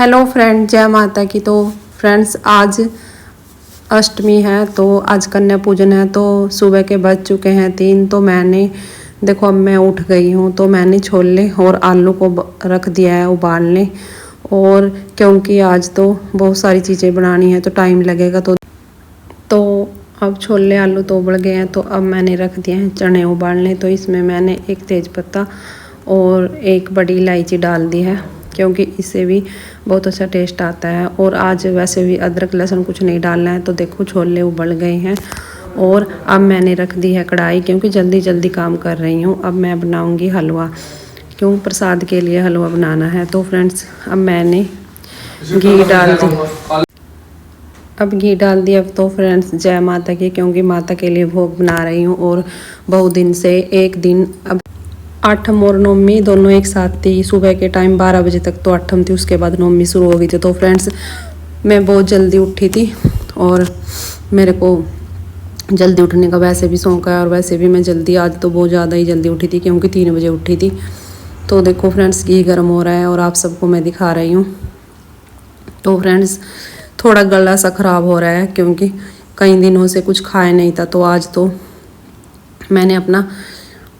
Hello friend, जय माता की। तो फ्रेंड्स आज अष्टमी है, तो आज कन्या पूजन है। तो सुबह के बज चुके हैं 3। तो मैंने देखो अब मैं उठ गई हूँ, तो मैंने छोले और आलू को रख दिया है उबालने। और क्योंकि आज तो बहुत सारी चीज़ें बनानी है तो टाइम लगेगा, तो अब छोले आलू तो उबल गए हैं। तो अब मैंने रख दिए हैं चने उबालने। तो इसमें मैंने एक तेज़पत्ता और एक बड़ी इलायची डाल दी है, क्योंकि इससे भी बहुत अच्छा टेस्ट आता है। और आज वैसे भी अदरक लहसुन कुछ नहीं डालना है। तो देखो छोले उबल गए हैं और अब मैंने रख दी है कढ़ाई, क्योंकि जल्दी जल्दी काम कर रही हूँ। अब मैं बनाऊँगी हलवा, क्यों प्रसाद के लिए हलवा बनाना है। तो फ्रेंड्स अब मैंने घी डाल दी। अब घी डाल दिया। तो फ्रेंड्स जय माता की, क्योंकि माता के लिए भोग बना रही हूँ। और बहुत दिन से एक दिन अब आठम और नवमी दोनों एक साथ थी। सुबह के टाइम 12 बजे तक तो आठम थी, उसके बाद नवमी शुरू हो गई थी। तो फ्रेंड्स मैं बहुत जल्दी उठी थी और मेरे को जल्दी उठने का वैसे भी शौक है। और वैसे भी मैं जल्दी, आज तो बहुत ज़्यादा ही जल्दी उठी थी, क्योंकि 3 बजे उठी थी। तो देखो फ्रेंड्स घी गर्म हो रहा है और आप सबको मैं दिखा रही हूँ। तो फ्रेंड्स थोड़ा गला सा ख़राब हो रहा है, क्योंकि कई दिनों से कुछ खाया नहीं था। तो आज तो मैंने अपना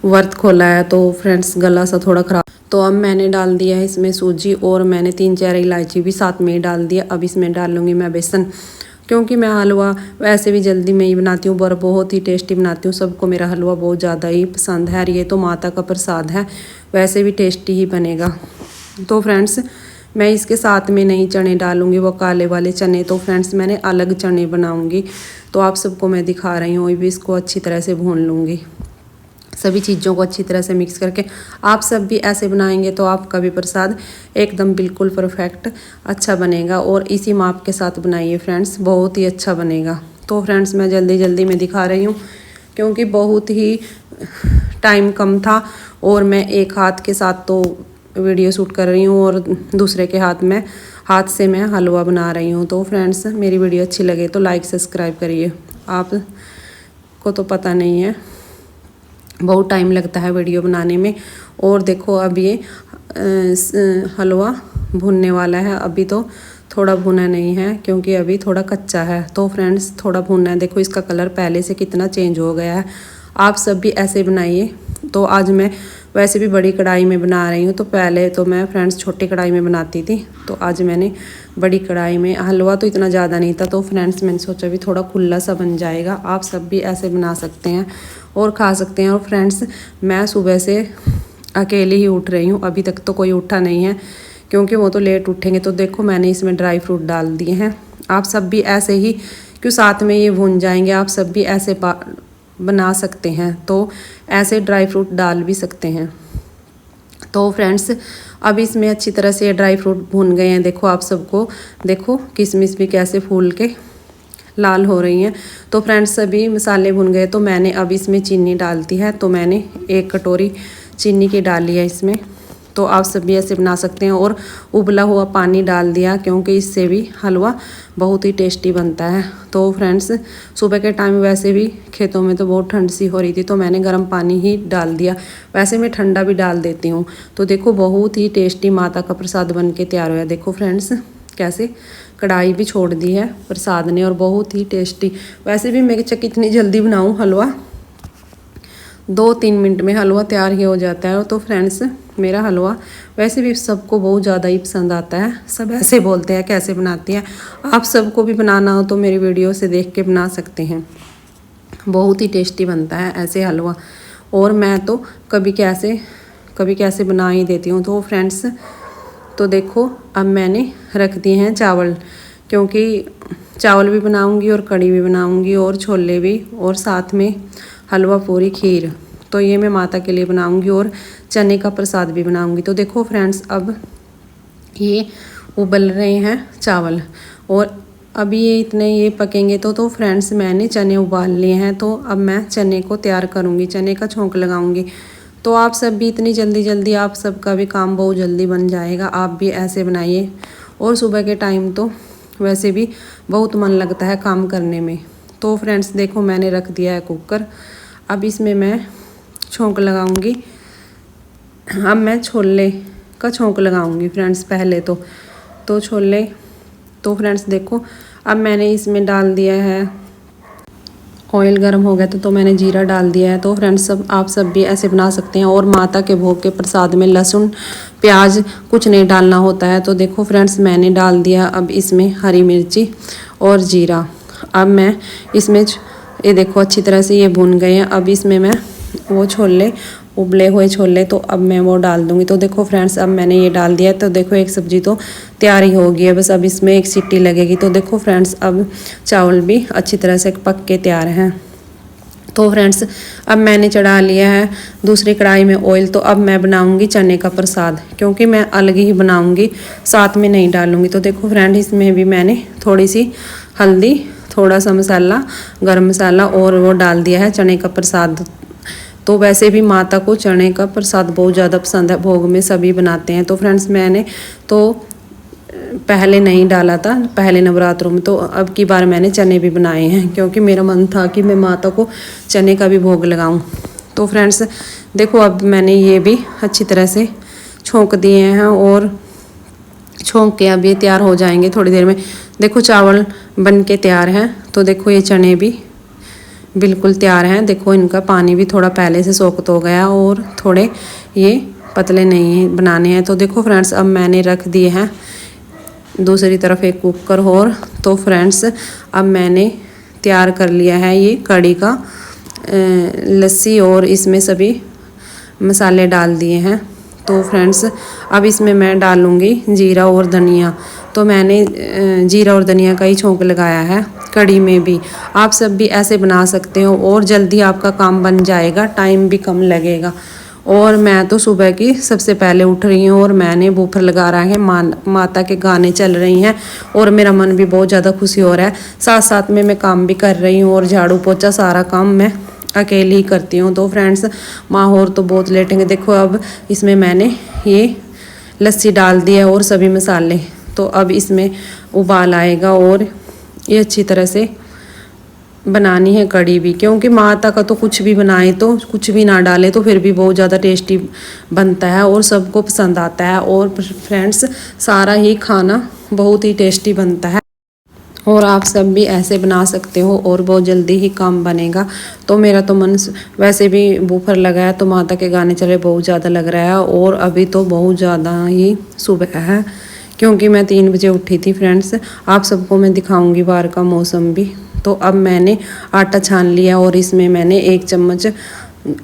व्रत खोला है, तो फ्रेंड्स गला सा थोड़ा ख़राब। तो अब मैंने डाल दिया है इसमें सूजी, और मैंने 3-4 इलायची भी साथ में ही डाल दिया। अब इसमें डाल लूँगी मैं बेसन, क्योंकि मैं हलवा वैसे भी जल्दी में ही बनाती हूँ और बहुत ही टेस्टी बनाती हूँ। सबको मेरा हलवा बहुत ज़्यादा ही पसंद है। और ये तो माता का प्रसाद है, वैसे भी टेस्टी ही बनेगा। तो फ्रेंड्स मैं इसके साथ में नहीं चने डालूँगी, वो काले वाले चने। तो फ्रेंड्स मैंने अलग चने बनाऊँगी। तो आप सबको मैं दिखा रही हूँ। भी इसको अच्छी तरह से भून लूँगी, सभी चीज़ों को अच्छी तरह से मिक्स करके। आप सब भी ऐसे बनाएंगे तो आपका भी प्रसाद एकदम बिल्कुल परफेक्ट अच्छा बनेगा। और इसी माप के साथ बनाइए फ्रेंड्स, बहुत ही अच्छा बनेगा। तो फ्रेंड्स मैं जल्दी जल्दी में दिखा रही हूँ, क्योंकि बहुत ही टाइम कम था। और मैं एक हाथ के साथ तो वीडियो शूट कर रही हूँ और दूसरे के हाथ से मैं हलवा बना रही हूँ। तो फ्रेंड्स मेरी वीडियो अच्छी लगे तो लाइक सब्सक्राइब करिए। आपको तो पता नहीं है, बहुत टाइम लगता है वीडियो बनाने में। और देखो अब ये हलवा भुनने वाला है। अभी तो थोड़ा भुना नहीं है, क्योंकि अभी थोड़ा कच्चा है। तो फ्रेंड्स थोड़ा भुनना है। देखो इसका कलर पहले से कितना चेंज हो गया है। आप सब भी ऐसे बनाइए। तो आज मैं वैसे भी बड़ी कढ़ाई में बना रही हूँ। तो पहले तो मैं फ्रेंड्स छोटी कढ़ाई में बनाती थी, तो आज मैंने बड़ी कढ़ाई में। हलवा तो इतना ज़्यादा नहीं था, तो फ्रेंड्स मैंने सोचा भी थोड़ा खुला सा बन जाएगा। आप सब भी ऐसे बना सकते हैं और खा सकते हैं। और फ्रेंड्स मैं सुबह से अकेली ही उठ रही हूँ, अभी तक तो कोई उठा नहीं है, क्योंकि वो तो लेट उठेंगे। तो देखो मैंने इसमें ड्राई फ्रूट डाल दिए हैं। आप सब भी ऐसे ही, क्यों साथ में ये भून जाएंगे, आप सब भी ऐसे बना सकते हैं। तो ऐसे ड्राई फ्रूट डाल भी सकते हैं। तो फ्रेंड्स अब इसमें अच्छी तरह से ये ड्राई फ्रूट भून गए हैं। देखो आप सबको, देखो किशमिश भी कैसे फूल के लाल हो रही हैं। तो फ्रेंड्स सभी मसाले भुन गए। तो मैंने अब इसमें चीनी डालती है। तो मैंने 1 कटोरी चीनी की डाली है इसमें। तो आप सब भी ऐसे बना सकते हैं। और उबला हुआ पानी डाल दिया, क्योंकि इससे भी हलवा बहुत ही टेस्टी बनता है। तो फ्रेंड्स सुबह के टाइम वैसे भी खेतों में तो बहुत ठंड सी हो रही थी, तो मैंने गर्म पानी ही डाल दिया। वैसे मैं ठंडा भी डाल देती हूँ। तो देखो बहुत ही टेस्टी माता का प्रसाद बन के तैयार हुआ। देखो फ्रेंड्स कैसे कढ़ाई भी छोड़ दी है प्रसाद ने, और बहुत ही टेस्टी। वैसे भी मैं कितनी जल्दी बनाऊँ हलवा, 2-3 मिनट में हलवा तैयार ही हो जाता है। तो फ्रेंड्स मेरा हलवा वैसे भी सबको बहुत ज़्यादा ही पसंद आता है। सब ऐसे बोलते हैं कैसे बनाती है। आप सबको भी बनाना हो तो मेरी वीडियो से देख के बना सकते हैं। बहुत ही टेस्टी बनता है ऐसे हलवा। और मैं तो कभी कैसे बना ही देती हूँ। तो फ्रेंड्स तो देखो अब मैंने रख दिए हैं चावल, क्योंकि चावल भी बनाऊँगी और कढ़ी भी बनाऊँगी और छोले भी, और साथ में हलवा पूरी खीर। तो ये मैं माता के लिए बनाऊंगी और चने का प्रसाद भी बनाऊंगी। तो देखो फ्रेंड्स अब ये उबल रहे हैं चावल, और अभी ये इतने ये पकेंगे तो फ्रेंड्स मैंने चने उबाल लिए हैं। तो अब मैं चने को तैयार करूंगी, चने का छोंक लगाऊंगी। तो आप सब भी इतनी जल्दी जल्दी, आप सबका भी काम बहुत जल्दी बन जाएगा। आप भी ऐसे बनाइए। और सुबह के टाइम तो वैसे भी बहुत मन लगता है काम करने में। तो फ्रेंड्स देखो मैंने रख दिया है कुकर। अब इसमें मैं छोंक लगाऊंगी। अब मैं छोले का छोंक लगाऊंगी फ्रेंड्स पहले तो तो छोले। तो फ्रेंड्स देखो अब मैंने इसमें डाल दिया है, ऑयल गर्म हो गया तो मैंने जीरा डाल दिया है। तो फ्रेंड्स सब आप सब भी ऐसे बना सकते हैं। और माता के भोग के प्रसाद में लहसुन प्याज कुछ नहीं डालना होता है। तो देखो फ्रेंड्स मैंने डाल दिया अब इसमें हरी मिर्ची और जीरा। अब मैं इसमें ये देखो अच्छी तरह से ये भून गए हैं। अब इसमें मैं वो छोले, उबले हुए छोले, तो अब मैं वो डाल दूंगी। तो देखो फ्रेंड्स अब मैंने ये डाल दिया। तो देखो एक सब्जी तो तैयार ही हो गई है, बस अब इसमें एक सीटी लगेगी। तो देखो फ्रेंड्स अब चावल भी अच्छी तरह से पक के तैयार हैं। तो फ्रेंड्स अब मैंने चढ़ा लिया है दूसरी कढ़ाई में ऑयल। तो अब मैं बनाऊंगी चने का प्रसाद, क्योंकि मैं अलग ही बनाऊंगी, साथ में नहीं डालूंगी। तो देखो फ्रेंड इसमें भी मैंने थोड़ी सी हल्दी, थोड़ा सा मसाला, गरम मसाला और वो डाल दिया है चने का प्रसाद। तो वैसे भी माता को चने का प्रसाद बहुत ज़्यादा पसंद है, भोग में सभी बनाते हैं। तो फ्रेंड्स मैंने तो पहले नहीं डाला था पहले नवरात्रों में, तो अब की बार मैंने चने भी बनाए हैं, क्योंकि मेरा मन था कि मैं माता को चने का भी भोग लगाऊं। तो फ्रेंड्स देखो अब मैंने ये भी अच्छी तरह से छोंक दिए हैं और छोंक के अब ये तैयार हो जाएंगे थोड़ी देर में। देखो चावल बन के तैयार हैं। तो देखो ये चने भी बिल्कुल तैयार हैं। देखो इनका पानी भी थोड़ा पहले से सोख हो गया और थोड़े ये पतले नहीं बनाने हैं। तो देखो फ्रेंड्स अब मैंने रख दिए हैं दूसरी तरफ एक कुकर और। तो फ्रेंड्स अब मैंने तैयार कर लिया है ये कढ़ी का लस्सी और इसमें सभी मसाले डाल दिए हैं। तो फ्रेंड्स अब इसमें मैं डालूँगी जीरा और धनिया। तो मैंने जीरा और धनिया का ही छोंक लगाया है कढ़ी में भी। आप सब भी ऐसे बना सकते हो और जल्दी आपका काम बन जाएगा, टाइम भी कम लगेगा। और मैं तो सुबह की सबसे पहले उठ रही हूँ और मैंने बूफर लगा रहा है, माता के गाने चल रही हैं और मेरा मन भी बहुत ज़्यादा खुशी हो रहा है। साथ साथ में मैं काम भी कर रही हूँ और झाड़ू पोछा सारा काम मैं अकेली ही करती हूँ। तो फ्रेंड्स माहौर तो बहुत लेटेंगे। देखो अब इसमें मैंने ये लस्सी डाल दी है और सभी मसाले। तो अब इसमें उबाल आएगा और ये अच्छी तरह से बनानी है कढ़ी भी, क्योंकि माता का तो कुछ भी बनाए तो कुछ भी ना डाले तो फिर भी बहुत ज़्यादा टेस्टी बनता है और सबको पसंद आता है। और फ्रेंड्स सारा ही खाना बहुत ही टेस्टी बनता है और आप सब भी ऐसे बना सकते हो और बहुत जल्दी ही काम बनेगा। तो मेरा तो मन वैसे भी बूफर लगा है तो माता के गाने चले बहुत ज़्यादा लग रहा है। और अभी तो बहुत ज़्यादा ही सुबह है, क्योंकि मैं 3 बजे उठी थी। फ्रेंड्स आप सबको मैं दिखाऊंगी बाहर का मौसम भी। तो अब मैंने आटा छान लिया और इसमें मैंने 1 चम्मच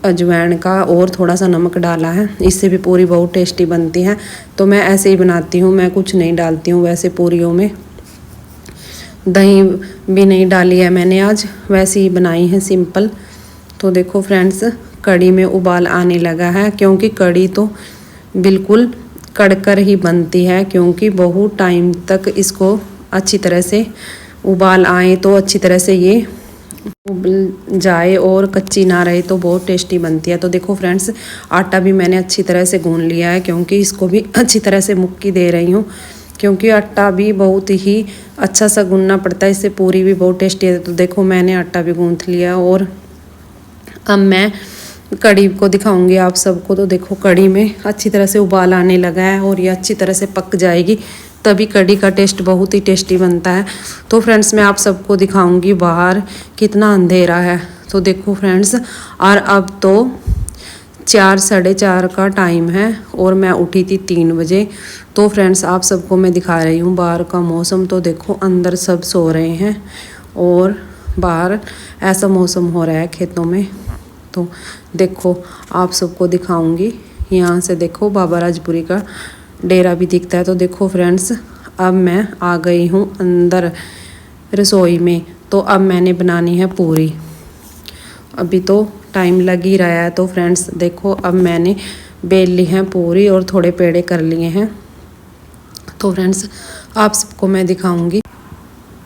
अजवाइन का और थोड़ा सा नमक डाला है। इससे भी पूरी बहुत टेस्टी बनती है। तो मैं ऐसे ही बनाती हूँ, मैं कुछ नहीं डालती हूँ वैसे पूरियों में। दही भी नहीं डाली है मैंने आज, वैसे ही बनाई है सिंपल। तो देखो फ्रेंड्स कढ़ी में उबाल आने लगा है, क्योंकि कढ़ी तो बिल्कुल कड़कर ही बनती है, क्योंकि बहुत टाइम तक इसको अच्छी तरह से उबाल आए तो अच्छी तरह से ये उबल जाए और कच्ची ना रहे तो बहुत टेस्टी बनती है। तो देखो फ्रेंड्स आटा भी मैंने अच्छी तरह से गूंद लिया है, क्योंकि इसको भी अच्छी तरह से मुक्की दे रही हूँ, क्योंकि आटा भी बहुत ही अच्छा सा गूंदना पड़ता है, इससे पूरी भी बहुत टेस्टी है। तो देखो मैंने आटा भी गूंथ लिया और अब मैं कढ़ी को दिखाऊंगी आप सबको। तो देखो कढ़ी में अच्छी तरह से उबाल आने लगा है और ये अच्छी तरह से पक जाएगी, तभी कढ़ी का टेस्ट बहुत ही टेस्टी बनता है। तो फ्रेंड्स मैं आप सबको दिखाऊंगी बाहर कितना अंधेरा है। तो देखो फ्रेंड्स और अब तो 4 साढ़े 4 का टाइम है और मैं उठी थी 3 बजे। तो फ्रेंड्स आप सबको मैं दिखा रही हूँ बाहर का मौसम। तो देखो अंदर सब सो रहे हैं और बाहर ऐसा मौसम हो रहा है खेतों में। तो देखो आप सबको दिखाऊंगी, यहाँ से देखो बाबा राजपुरी का डेरा भी दिखता है। तो देखो फ्रेंड्स अब मैं आ गई हूँ अंदर रसोई में। तो अब मैंने बनानी है पूरी, अभी तो टाइम लग ही रहा है। तो फ्रेंड्स देखो अब मैंने बेल ली है पूरी और थोड़े पेड़े कर लिए हैं। तो फ्रेंड्स आप सबको मैं दिखाऊंगी,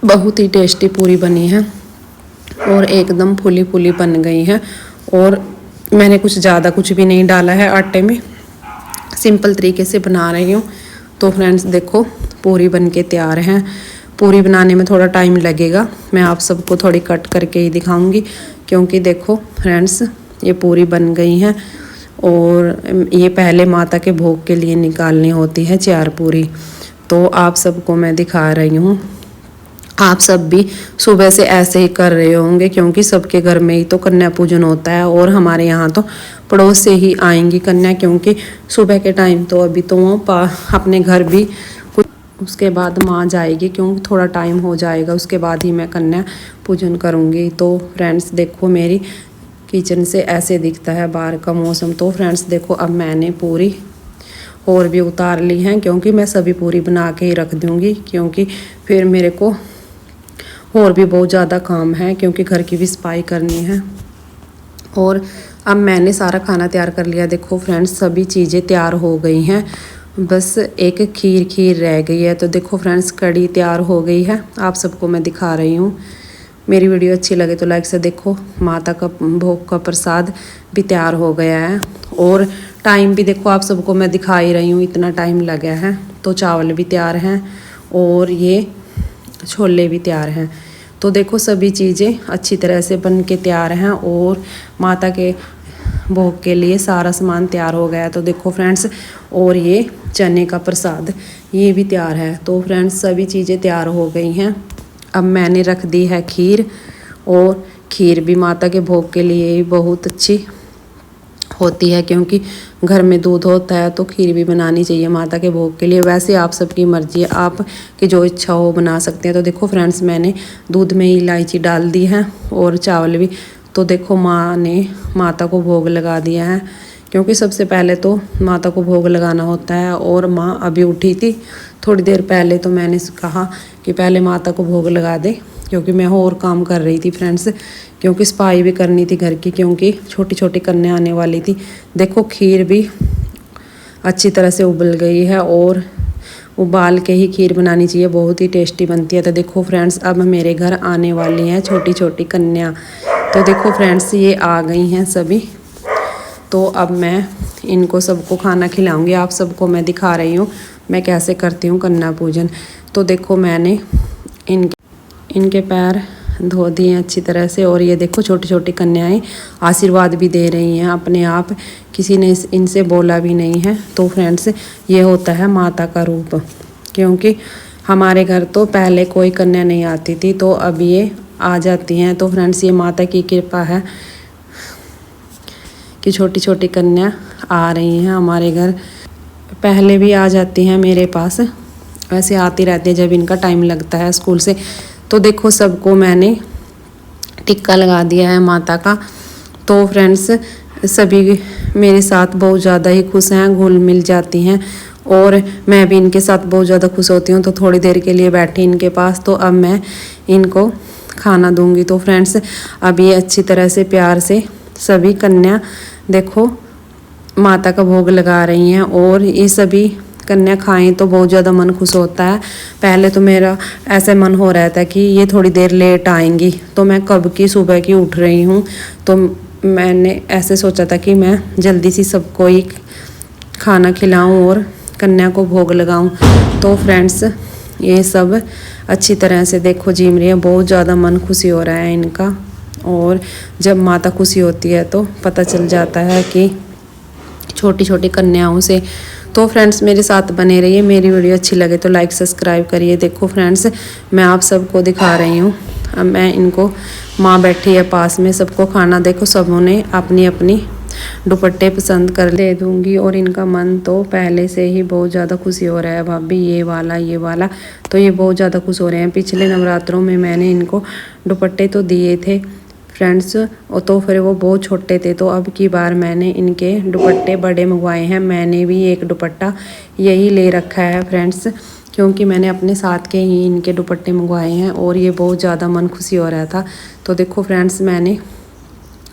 बहुत ही टेस्टी पूरी बनी है और एकदम फूली फूली बन गई है। और मैंने कुछ ज़्यादा कुछ भी नहीं डाला है आटे में, सिंपल तरीके से बना रही हूँ। तो फ्रेंड्स देखो पूरी बन के तैयार हैं। पूरी बनाने में थोड़ा टाइम लगेगा, मैं आप सबको थोड़ी कट करके ही दिखाऊंगी, क्योंकि देखो फ्रेंड्स ये पूरी बन गई हैं और ये पहले माता के भोग के लिए निकालनी होती है 4 पूरी। तो आप सबको मैं दिखा रही हूँ। आप सब भी सुबह से ऐसे ही कर रहे होंगे, क्योंकि सबके घर में ही तो कन्या पूजन होता है। और हमारे यहाँ तो पड़ोस से ही आएंगी कन्या, क्योंकि सुबह के टाइम तो अभी तो वो अपने घर भी कुछ, उसके बाद माँ जाएगी, क्योंकि थोड़ा टाइम हो जाएगा, उसके बाद ही मैं कन्या पूजन करूँगी। तो फ्रेंड्स देखो, मेरी किचन से ऐसे दिखता है बाहर का मौसम। तो फ्रेंड्स देखो, अब मैंने पूरी और भी उतार ली हैं, क्योंकि मैं सभी पूरी बना के ही रख दूँगी, क्योंकि फिर मेरे को और भी बहुत ज़्यादा काम है, क्योंकि घर की भी सफाई करनी है। और अब मैंने सारा खाना तैयार कर लिया। देखो फ्रेंड्स, सभी चीज़ें तैयार हो गई हैं, बस एक खीर रह गई है। तो देखो फ्रेंड्स, कढ़ी तैयार हो गई है, आप सबको मैं दिखा रही हूँ। मेरी वीडियो अच्छी लगे तो लाइक से देखो। माता का भोग का प्रसाद भी तैयार हो गया है, और टाइम भी देखो आप सबको मैं दिखा ही रही हूँ, इतना टाइम लगा है। तो चावल भी तैयार हैं और ये छोले भी तैयार हैं। तो देखो सभी चीज़ें अच्छी तरह से बन के तैयार हैं, और माता के भोग के लिए सारा सामान तैयार हो गया है। तो देखो फ्रेंड्स, और ये चने का प्रसाद ये भी तैयार है। तो फ्रेंड्स, सभी चीज़ें तैयार हो गई हैं। अब मैंने रख दी है खीर, और खीर भी माता के भोग के लिए बहुत अच्छी होती है, क्योंकि घर में दूध होता है तो खीर भी बनानी चाहिए माता के भोग के लिए। वैसे आप सबकी मर्जी है, आप की जो इच्छा हो बना सकते हैं। तो देखो फ्रेंड्स, मैंने दूध में इलायची डाल दी है और चावल भी। तो देखो, माँ ने माता को भोग लगा दिया है, क्योंकि सबसे पहले तो माता को भोग लगाना होता है। और माँ अभी उठी थी थोड़ी देर पहले, तो मैंने कहा कि पहले माता को भोग लगा दे, क्योंकि मैं और काम कर रही थी फ्रेंड्स, क्योंकि सफाई भी करनी थी घर की, क्योंकि छोटी छोटी कन्या आने वाली थी। देखो खीर भी अच्छी तरह से उबल गई है, और उबाल के ही खीर बनानी चाहिए, बहुत ही टेस्टी बनती है। तो देखो फ्रेंड्स, अब मेरे घर आने वाली हैं छोटी छोटी कन्या। तो देखो फ्रेंड्स, ये आ गई हैं सभी। तो अब मैं इनको सबको खाना खिलाऊंगी। आप सबको मैं दिखा रही हूँ मैं कैसे करती हूँ कन्या पूजन। तो देखो, मैंने इनके पैर धो दिए अच्छी तरह से, और ये देखो छोटी छोटी कन्याएं आशीर्वाद भी दे रही हैं अपने आप, किसी ने इनसे बोला भी नहीं है। तो फ्रेंड्स, ये होता है माता का रूप, क्योंकि हमारे घर तो पहले कोई कन्या नहीं आती थी, तो अब ये आ जाती हैं। तो फ्रेंड्स, ये माता की कृपा है कि छोटी छोटी कन्या आ रही हैं हमारे घर। पहले भी आ जाती हैं मेरे पास, वैसे आती रहती है जब इनका टाइम लगता है स्कूल से। तो देखो, सबको मैंने टिक्का लगा दिया है माता का। तो फ्रेंड्स, सभी मेरे साथ बहुत ज़्यादा ही खुश हैं, घुल मिल जाती हैं, और मैं भी इनके साथ बहुत ज़्यादा खुश होती हूँ। तो थोड़ी देर के लिए बैठी इनके पास, तो अब मैं इनको खाना दूंगी। तो फ्रेंड्स, अब ये अच्छी तरह से प्यार से सभी कन्या देखो माता का भोग लगा रही हैं, और ये सभी कन्या खाएं तो बहुत ज़्यादा मन खुश होता है। पहले तो मेरा ऐसा मन हो रहा था कि ये थोड़ी देर लेट आएंगी, तो मैं कब की सुबह की उठ रही हूँ, तो मैंने ऐसे सोचा था कि मैं जल्दी सी सबको ही खाना खिलाऊं और कन्या को भोग लगाऊं। तो फ्रेंड्स, ये सब अच्छी तरह से देखो जीम रही है, बहुत ज़्यादा मन खुशी हो रहा है इनका। और जब माता खुशी होती है तो पता चल जाता है कि छोटी छोटी कन्याओं से। तो फ्रेंड्स, मेरे साथ बने रहिए, मेरी वीडियो अच्छी लगे तो लाइक सब्सक्राइब करिए। देखो फ्रेंड्स, मैं आप सबको दिखा रही हूँ, अब मैं इनको, माँ बैठी है पास में, सबको खाना देखो सबों ने अपनी अपनी दुपट्टे पसंद कर दे दूँगी। और इनका मन तो पहले से ही बहुत ज़्यादा खुशी हो रहा है, भाभी ये वाला। तो ये बहुत ज़्यादा खुश हो रहे हैं। पिछले नवरात्रों में मैंने इनको दुपट्टे तो दिए थे फ्रेंड्स, और तो फिर वो बहुत छोटे थे, तो अब की बार मैंने इनके दुपट्टे बड़े मंगवाए हैं। मैंने भी एक दुपट्टा यही ले रखा है फ्रेंड्स, क्योंकि मैंने अपने साथ के ही इनके दुपट्टे मंगवाए हैं, और ये बहुत ज़्यादा मन खुशी हो रहा था। तो देखो फ्रेंड्स, मैंने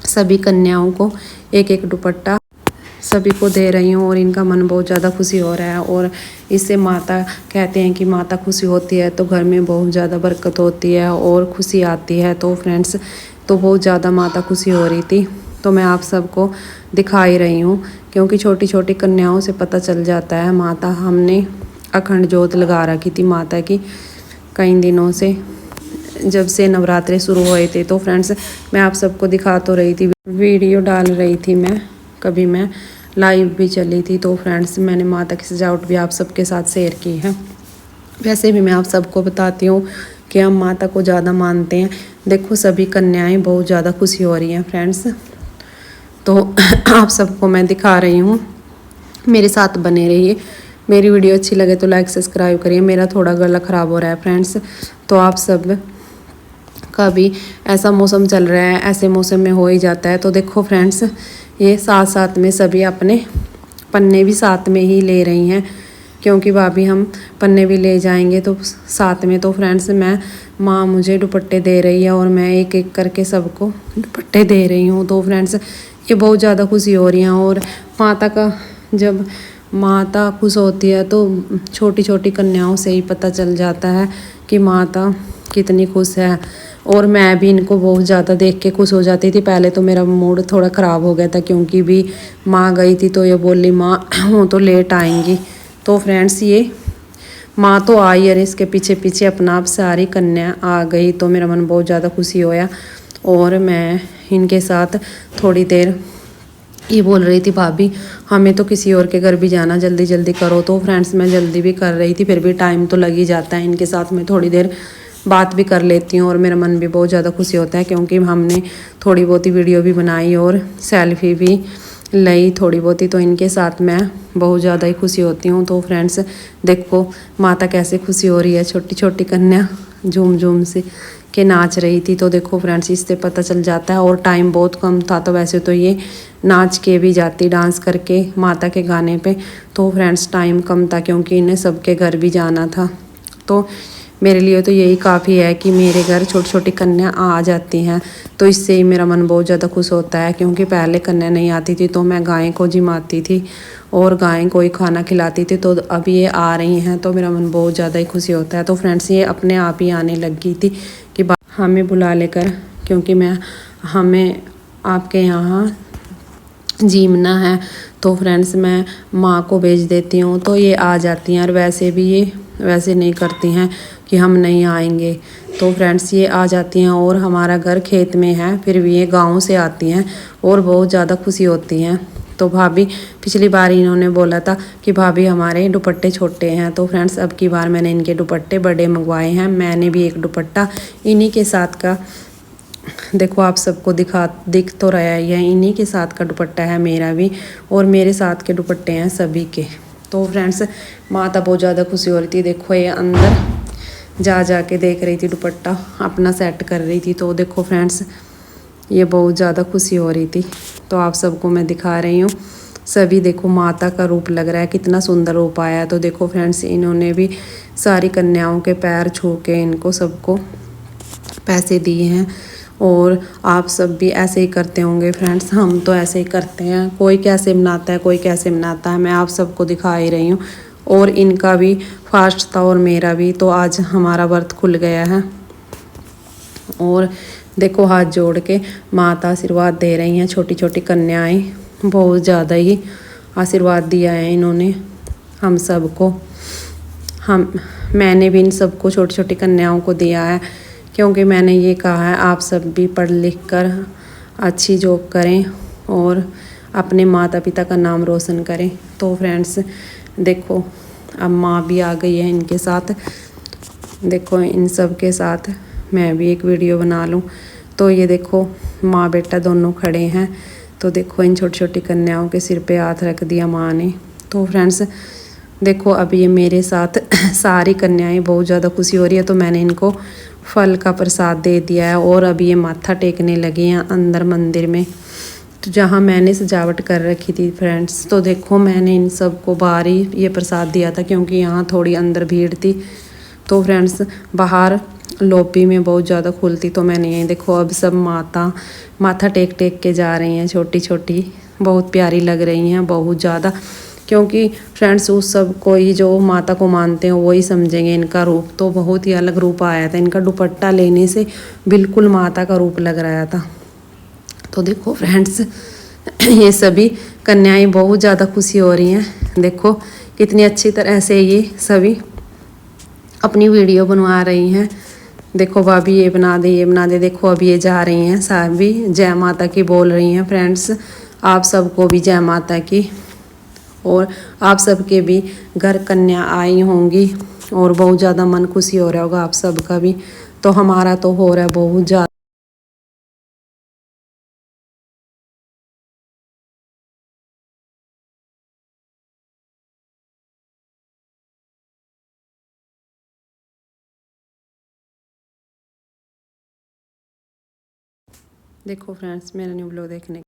सभी कन्याओं को एक एक दुपट्टा सभी को दे रही हूँ, और इनका मन बहुत ज़्यादा खुशी हो रहा है। और इससे माता कहते हैं कि माता खुशी होती है तो घर में बहुत ज़्यादा बरकत होती है और खुशी आती है। तो फ्रेंड्स, तो बहुत ज़्यादा माता खुशी हो रही थी, तो मैं आप सबको दिखा ही रही हूँ, क्योंकि छोटी छोटी कन्याओं से पता चल जाता है। माता, हमने अखंड ज्योत लगा रखी थी माता की कई दिनों से, जब से नवरात्रे शुरू हुए थे। तो फ्रेंड्स, मैं आप सबको दिखा तो रही थी, वीडियो डाल रही थी मैं, कभी मैं लाइव भी चली थी। तो फ्रेंड्स, मैंने माता की सजावट भी आप सबके साथ शेयर की है। वैसे भी मैं आप सबको बताती हूँ कि हम माता को ज़्यादा मानते हैं। देखो सभी कन्याएं बहुत ज़्यादा खुशी हो रही हैं फ्रेंड्स। तो आप सबको मैं दिखा रही हूँ, मेरे साथ बने रहिए। मेरी वीडियो अच्छी लगे तो लाइक सब्सक्राइब करिए। मेरा थोड़ा गला ख़राब हो रहा है फ्रेंड्स, तो आप सब का भी ऐसा मौसम चल रहा है, ऐसे मौसम में हो ही जाता है। तो देखो फ्रेंड्स, ये साथ साथ में सभी अपने पन्ने भी साथ में ही ले रही हैं, क्योंकि भाभी हम पन्ने भी ले जाएंगे तो साथ में। तो फ्रेंड्स मैं माँ मुझे दुपट्टे दे रही है और मैं एक एक करके सबको दुपट्टे दे रही हूँ। तो फ्रेंड्स ये बहुत ज़्यादा खुशी हो रही हैं। और माता का, जब माता खुश होती है तो छोटी छोटी कन्याओं से ही पता चल जाता है कि माता कितनी खुश है। और मैं भी इनको बहुत ज़्यादा देख के खुश हो जाती थी। पहले तो मेरा मूड थोड़ा ख़राब हो गया था, क्योंकि भी माँ गई थी तो ये बोली माँ वो तो लेट आएंगी। तो फ्रेंड्स ये माँ तो आई और इसके पीछे पीछे अपना आप सारी कन्या आ गई, तो मेरा मन बहुत ज़्यादा खुशी होया। और मैं इनके साथ थोड़ी देर ये बोल रही थी, भाभी हमें तो किसी और के घर भी जाना, जल्दी जल्दी करो। तो फ्रेंड्स मैं जल्दी भी कर रही थी, फिर भी टाइम तो लग ही जाता है। इनके साथ मैं थोड़ी देर बात भी कर लेती हूँ और मेरा मन भी बहुत ज़्यादा खुशी होता है, क्योंकि हमने थोड़ी बहुत ही वीडियो भी बनाई और सेल्फी भी ली थोड़ी बहुत ही। तो इनके साथ मैं बहुत ज़्यादा ही खुशी होती हूँ। तो फ्रेंड्स देखो माता कैसे खुशी हो रही है, छोटी छोटी कन्या झूम झूम से के नाच रही थी। तो देखो फ्रेंड्स इससे पता चल जाता है। और टाइम बहुत कम था, तो वैसे तो ये नाच के भी जाती, डांस करके माता के गाने पे। तो फ्रेंड्स टाइम कम था, क्योंकि इन्हें सबके घर भी जाना था। तो मेरे लिए तो यही काफ़ी है कि मेरे घर छोटी छोटी कन्या आ जाती हैं, तो इससे ही मेरा मन बहुत ज़्यादा खुश होता है। क्योंकि पहले कन्या नहीं आती थी तो मैं गाय को जिमाती थी और गाय को ही खाना खिलाती थी। तो अब ये आ रही हैं तो मेरा मन बहुत ज़्यादा ही खुशी होता है। तो फ्रेंड्स ये अपने आप ही आने लग गई थी कि हमें बुला लेकर, क्योंकि हमें आपके यहाँ जीमना है। तो फ्रेंड्स मैं माँ को भेज देती हूँ तो ये आ जाती हैं। और वैसे भी ये वैसे नहीं करती हैं कि हम नहीं आएंगे। तो फ्रेंड्स ये आ जाती हैं। और हमारा घर खेत में है, फिर भी ये गाँव से आती हैं और बहुत ज़्यादा खुशी होती हैं। तो भाभी पिछली बार इन्होंने बोला था कि भाभी हमारे दुपट्टे छोटे हैं, तो फ्रेंड्स अब की बार मैंने इनके दुपट्टे बड़े मंगवाए हैं। मैंने भी एक दुपट्टा इन्हीं के साथ का, देखो आप सबको दिख तो रहा है, यह इन्हीं के साथ का दुपट्टा है मेरा भी, और मेरे साथ के दुपट्टे हैं सभी के। तो फ्रेंड्स माता बहुत ज़्यादा खुशी हो रही थी। देखो ये अंदर जा के देख रही थी, दुपट्टा अपना सेट कर रही थी। तो देखो फ्रेंड्स ये बहुत ज़्यादा खुशी हो रही थी। तो आप सबको मैं दिखा रही हूँ। सभी देखो माता का रूप लग रहा है, कितना सुंदर रूप आया है। तो देखो फ्रेंड्स इन्होंने भी सारी कन्याओं के पैर छू के इनको सबको पैसे दिए हैं। और आप सब भी ऐसे ही करते होंगे फ्रेंड्स, हम तो ऐसे ही करते हैं। कोई कैसे बनाता है, कोई कैसे बनाता है, मैं आप सबको दिखा ही रही हूँ। और इनका भी फास्ट था और मेरा भी, तो आज हमारा व्रत खुल गया है। और देखो हाथ जोड़ के माता आशीर्वाद दे रही हैं। छोटी छोटी कन्याएं बहुत ज़्यादा ही आशीर्वाद दिया है इन्होंने हम सबको। मैंने भी इन सबको छोटी छोटी कन्याओं को दिया है, क्योंकि मैंने ये कहा है आप सब भी पढ़ लिख कर अच्छी जॉब करें और अपने माता पिता का नाम रोशन करें। तो फ्रेंड्स देखो अब माँ भी आ गई है इनके साथ। देखो इन सब के साथ मैं भी एक वीडियो बना लूँ। तो ये देखो माँ बेटा दोनों खड़े हैं। तो देखो इन छोटी छोटी कन्याओं के सिर पे हाथ रख दिया माँ ने। तो फ्रेंड्स देखो अब ये मेरे साथ सारी कन्याएं बहुत ज़्यादा खुशी हो रही है। तो मैंने इनको फल का प्रसाद दे दिया है और अब ये माथा टेकने लगे हैं अंदर मंदिर में, तो जहाँ मैंने सजावट कर रखी थी फ्रेंड्स। तो देखो मैंने इन सबको बाहर ही ये प्रसाद दिया था, क्योंकि यहाँ थोड़ी अंदर भीड़ थी। तो फ्रेंड्स बाहर लॉबी में बहुत ज़्यादा खुलती, तो मैंने यही देखो अब सब माथा टेक टेक के जा रही हैं। छोटी छोटी बहुत प्यारी लग रही हैं बहुत ज़्यादा, क्योंकि फ्रेंड्स उस सब को ही जो माता को मानते हैं वही समझेंगे। इनका रूप तो बहुत ही अलग रूप आया था, इनका दुपट्टा लेने से बिल्कुल माता का रूप लग रहा था। तो देखो फ्रेंड्स ये सभी कन्याएं बहुत ज़्यादा खुशी हो रही हैं। देखो कितनी अच्छी तरह से ये सभी अपनी वीडियो बनवा रही हैं। देखो भाभी ये बना दे, ये बना दे। देखो अभी ये जा रही हैं सभी जय माता की बोल रही हैं। फ्रेंड्स आप सबको भी जय माता की। और आप सबके भी घर कन्या आई होंगी और बहुत ज़्यादा मन खुशी हो रहा होगा आप सबका भी। तो हमारा तो हो रहा है बहुत ज़्यादा। देखो फ्रेंड्स, मेरा न्यू ब्लॉग देखने